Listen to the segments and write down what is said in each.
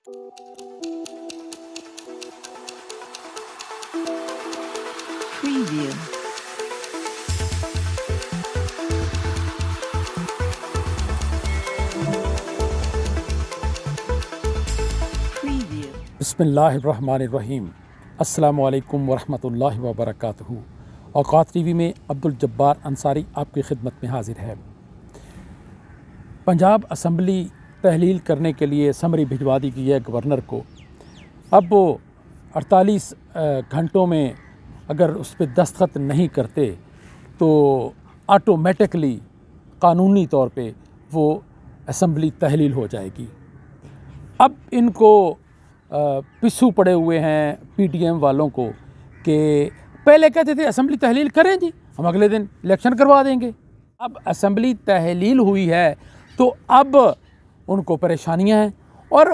Preview. Preview. बिस्मिल्लाहिर्रहमानिर्रहीम। अस्सलामु अलैकुम वरहमतुल्लाहि वबरकातुहू। औकात टीवी में अब्दुल जब्बार अंसारी आपकी खिदमत में हाजिर है। पंजाब असम्बली तहलील करने के लिए समरी भिजवा दी गई है गवर्नर को। अब वो 48 घंटों में अगर उस पर दस्तखत नहीं करते तो ऑटोमेटिकली कानूनी तौर पे वो असम्बली तहलील हो जाएगी। अब इनको पिस्सू पड़े हुए हैं पीटीएम वालों को कि पहले कहते थे असम्बली तहलील करें जी, हम अगले दिन इलेक्शन करवा देंगे। अब असम्बली तहलील हुई है तो अब उनको परेशानियां हैं। और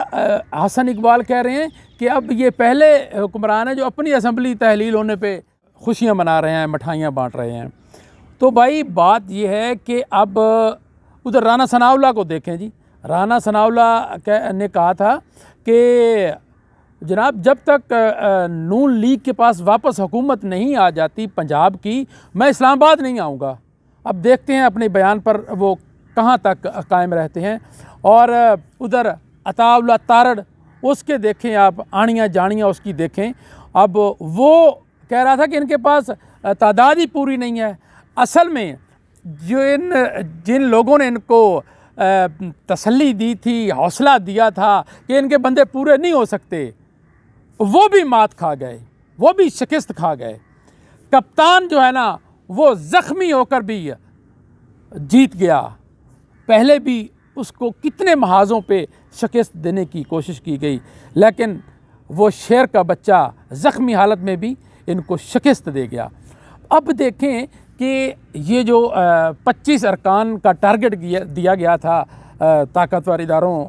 हसन इकबाल कह रहे हैं कि अब ये पहले हुक्मरान हैं जो अपनी असम्बली तहलील होने पे खुशियां मना रहे हैं, मिठाइयाँ बांट रहे हैं। तो भाई बात ये है कि अब उधर राना सनाउल्लाह को देखें जी। राना सनाउल्लाह ने कहा था कि जनाब जब तक नून लीग के पास वापस हुकूमत नहीं आ जाती पंजाब की, मैं इस्लामाबाद नहीं आऊँगा। अब देखते हैं अपने बयान पर वो कहाँ तक कायम रहते हैं। और उधर अताउल्लाह तारड़, उसके देखें आप, आनियाँ जानियाँ उसकी देखें। अब वो कह रहा था कि इनके पास तादाद ही पूरी नहीं है। असल में जिन लोगों ने इनको तसल्ली दी थी, हौसला दिया था कि इनके बंदे पूरे नहीं हो सकते, वो भी मात खा गए, वो भी शिकस्त खा गए। कप्तान जो है ना वो ज़ख्मी होकर भी जीत गया। पहले भी उसको कितने महाजों पे शिकस्त देने की कोशिश की गई, लेकिन वो शेर का बच्चा ज़ख्मी हालत में भी इनको शिकस्त दे गया। अब देखें कि ये जो 25 अरकान का टारगेट दिया गया था ताकतवर इदारों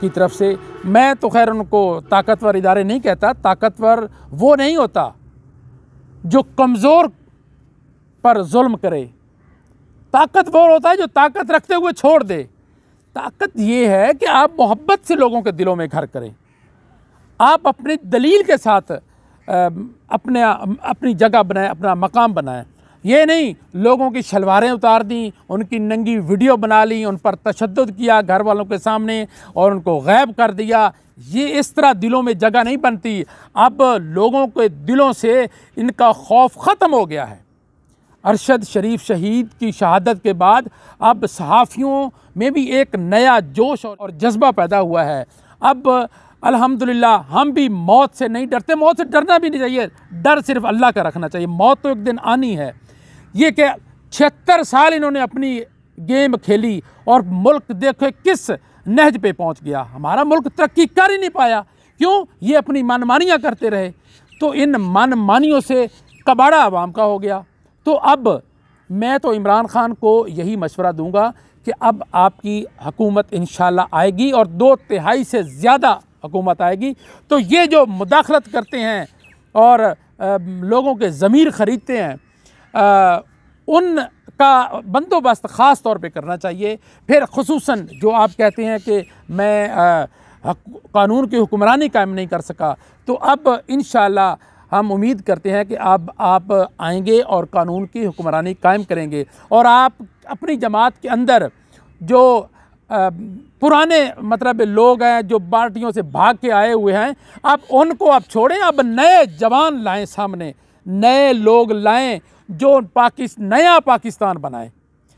की तरफ से, मैं तो खैर उनको ताकतवर इदारे नहीं कहता। ताकतवर वो नहीं होता जो कमज़ोर पर जुल्म करे, ताकतवर होता है जो ताकत रखते हुए छोड़ दे। ताकत ये है कि आप मोहब्बत से लोगों के दिलों में घर करें, आप अपनी दलील के साथ अपनी जगह बनाएं, अपना मकाम बनाएं। ये नहीं लोगों की शलवारें उतार दी, उनकी नंगी वीडियो बना ली, उन पर तशद्दुद किया घर वालों के सामने और उनको गैब कर दिया। ये इस तरह दिलों में जगह नहीं बनती। अब लोगों के दिलों से इनका खौफ ख़त्म हो गया है। अरशद शरीफ शहीद की शहादत के बाद अब सहाफ़ियों में भी एक नया जोश और जज्बा पैदा हुआ है। अब अल्हम्दुलिल्लाह हम भी मौत से नहीं डरते। मौत से डरना भी नहीं चाहिए, डर सिर्फ अल्लाह का रखना चाहिए। मौत तो एक दिन आनी है। ये कि 76 साल इन्होंने अपनी गेम खेली और मुल्क देखो किस नहज पे पहुंच गया। हमारा मुल्क तरक्की कर ही नहीं पाया, क्यों? ये अपनी मनमानियाँ करते रहे। तो इन मनमानियों से कबाड़ा आवाम का हो गया। तो अब मैं तो इमरान खान को यही मशवरा दूंगा कि अब आपकी हुकूमत इंशाल्लाह आएगी और 2/3 से ज़्यादा हुकूमत आएगी। तो ये जो मुदाखलत करते हैं और लोगों के ज़मीर ख़रीदते हैं, उनका बंदोबस्त ख़ास तौर पे करना चाहिए। फिर ख़ुसूसन जो आप कहते हैं कि मैं कानून की हुक्मरानी कायम नहीं कर सका, तो अब इंशाअल्लाह हम उम्मीद करते हैं कि अब आप आएंगे और कानून की हुक्मरानी कायम करेंगे। और आप अपनी जमात के अंदर जो पुराने मतलब लोग हैं जो पार्टियों से भाग के आए हुए हैं, आप उनको आप छोड़ें। अब नए जवान लाएं, सामने नए लोग लाएं जो नया पाकिस्तान बनाएं।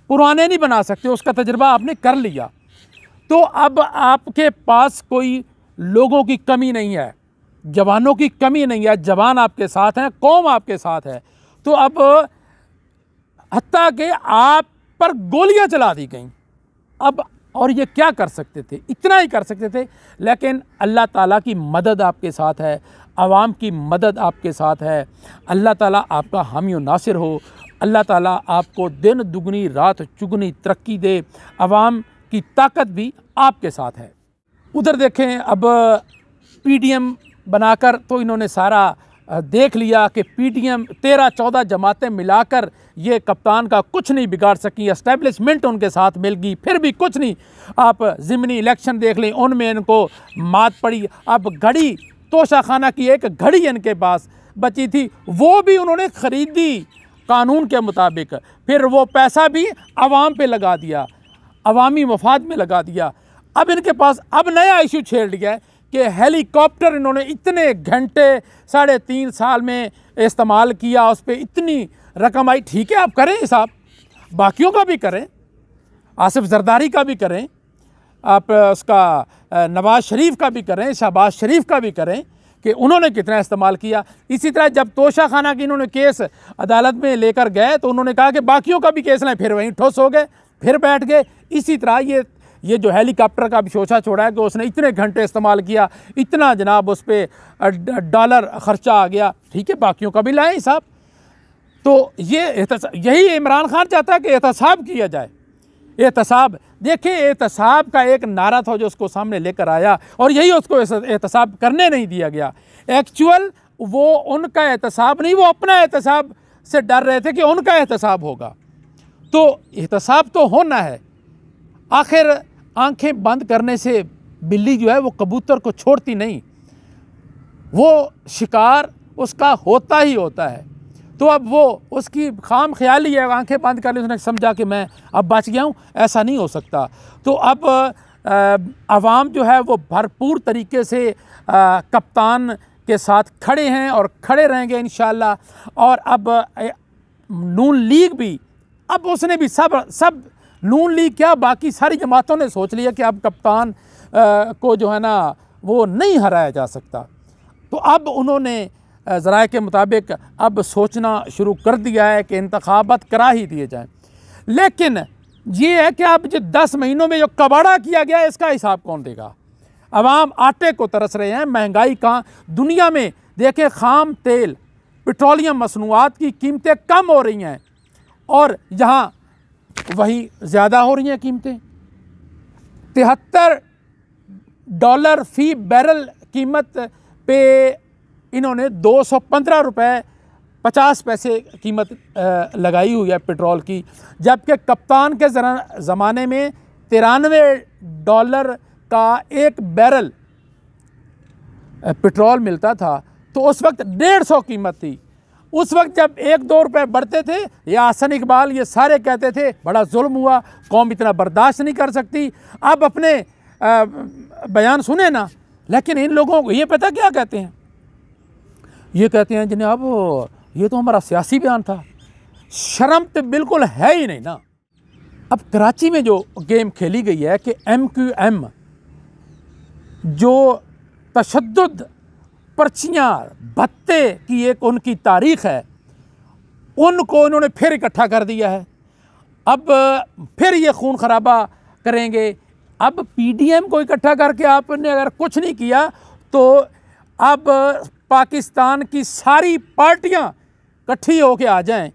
पुराने नहीं बना सकते, उसका तजुर्बा आपने कर लिया। तो अब आपके पास कोई लोगों की कमी नहीं है, जवानों की कमी नहीं है। जवान आपके साथ हैं, कौम आपके साथ है। तो अब हत्ता कि आप पर गोलियां चला दी गई। अब और ये क्या कर सकते थे? इतना ही कर सकते थे। लेकिन अल्लाह ताला की मदद आपके साथ है, आवाम की मदद आपके साथ है। अल्लाह ताला आपका हामी और नासिर हो। अल्लाह ताला आपको दिन दुगनी रात चुगनी तरक्की दे। आवाम की ताकत भी आपके साथ है। उधर देखें, अब पीडीएम बनाकर तो इन्होंने सारा देख लिया कि पीटीएम 13-14 जमातें मिलाकर ये कप्तान का कुछ नहीं बिगाड़ सकी, एस्टेब्लिशमेंट उनके साथ मिल गई, फिर भी कुछ नहीं। आप ज़िमनी इलेक्शन देख लें, उनमें इनको मात पड़ी। अब घड़ी, तोशा खाना की एक घड़ी इनके पास बची थी, वो भी उन्होंने ख़रीदी कानून के मुताबिक, फिर वो पैसा भी आवाम पे लगा दिया, अवामी मफाद में लगा दिया। अब इनके पास अब नया इशू छेड़ लिया है कि हेलीकॉप्टर इन्होंने इतने घंटे 3.5 साल में इस्तेमाल किया, उस पर इतनी रकम आई। ठीक है, आप करें हिसाब, बाकियों का भी करें, आसिफ जरदारी का भी करें, आप उसका नवाज़ शरीफ का भी करें, शहबाज शरीफ का भी करें कि उन्होंने कितना इस्तेमाल किया। इसी तरह जब तोशा खाना की इन्होंने केस अदालत में लेकर गए तो उन्होंने कहा कि बाकियों का भी केस लें, फिर वहीं ठुस हो गए, फिर बैठ गए। इसी तरह ये जो हेलीकॉप्टर का भी शोशा छोड़ा है कि उसने इतने घंटे इस्तेमाल किया, इतना जनाब उस पर डॉलर ख़र्चा आ गया। ठीक है, बाकियों का भी लाएँ हिसाब। तो यही इमरान खान चाहता है कि एहतसाब किया जाए। एहतसाब, देखें, एहतसाब का एक नारा था जो उसको सामने लेकर आया और यही उसको एहतसाब करने नहीं दिया गया। एक्चुअल वो उनका एहतसाब नहीं, वो अपना एहतसाब से डर रहे थे कि उनका एहतसाब होगा। तो एहतसाब तो होना है। आखिर आंखें बंद करने से बिल्ली जो है वो कबूतर को छोड़ती नहीं, वो शिकार उसका होता ही होता है। तो अब वो उसकी खाम ख्याली है, आंखें बंद कर ली, उसने समझा कि मैं अब बच गया हूँ, ऐसा नहीं हो सकता। तो अब आवाम जो है वो भरपूर तरीके से कप्तान के साथ खड़े हैं और खड़े रहेंगे इंशाअल्लाह। और अब नून लीग भी, अब उसने भी सब नून लीग क्या, बाकी सारी जमातों ने सोच लिया कि अब कप्तान को जो है ना वो नहीं हराया जा सकता। तो अब उन्होंने ज़राए के मुताबिक अब सोचना शुरू कर दिया है कि इंतखाबात करा ही दिए जाएं। लेकिन ये है कि अब जो 10 महीनों में जो कबाड़ा किया गया है, इसका हिसाब कौन देगा? अवाम आटे को तरस रहे हैं। महंगाई कहाँ, दुनिया में देखें, ख़ाम तेल, पेट्रोलियम मसनूआत की कीमतें कम हो रही हैं और यहाँ वही ज़्यादा हो रही हैं कीमतें। $73 फ़ी बैरल कीमत पे इन्होंने 215 रुपये 50 पैसे कीमत लगाई हुई है पेट्रोल की, जबकि कप्तान के ज़माने में $93 का एक बैरल पेट्रोल मिलता था। तो उस वक्त 150 कीमत थी। उस वक्त जब 1-2 रुपये बढ़ते थे, या हसन इकबाल ये सारे कहते थे बड़ा जुल्म हुआ, कौम इतना बर्दाश्त नहीं कर सकती। अब अपने बयान सुने ना, लेकिन इन लोगों को ये पता क्या कहते हैं? ये कहते हैं जनाब ये तो हमारा सियासी बयान था। शर्म तो बिल्कुल है ही नहीं ना। अब कराची में जो गेम खेली गई है कि MQM जो तशद्दुद, पर्चियाँ, भत्ते की एक उनकी तारीख़ है, उनको इन्होंने फिर इकट्ठा कर दिया है। अब फिर ये खून खराबा करेंगे। अब PDM को इकट्ठा करके आपने अगर कुछ नहीं किया तो अब पाकिस्तान की सारी पार्टियां इकट्ठी होके आ जाएं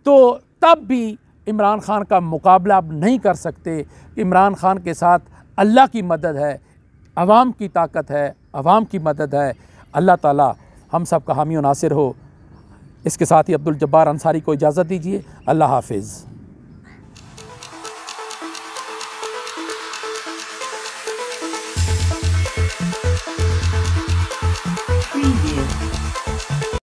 तो तब भी इमरान खान का मुकाबला अब नहीं कर सकते। इमरान खान के साथ अल्लाह की मदद है, अवाम की ताकत है, अवाम की मदद है। अल्लाह ताला हम सब का हामी और नासिर हो। इसके साथ ही अब्दुल जब्बार अंसारी को इजाज़त दीजिए। अल्लाह हाफिज़।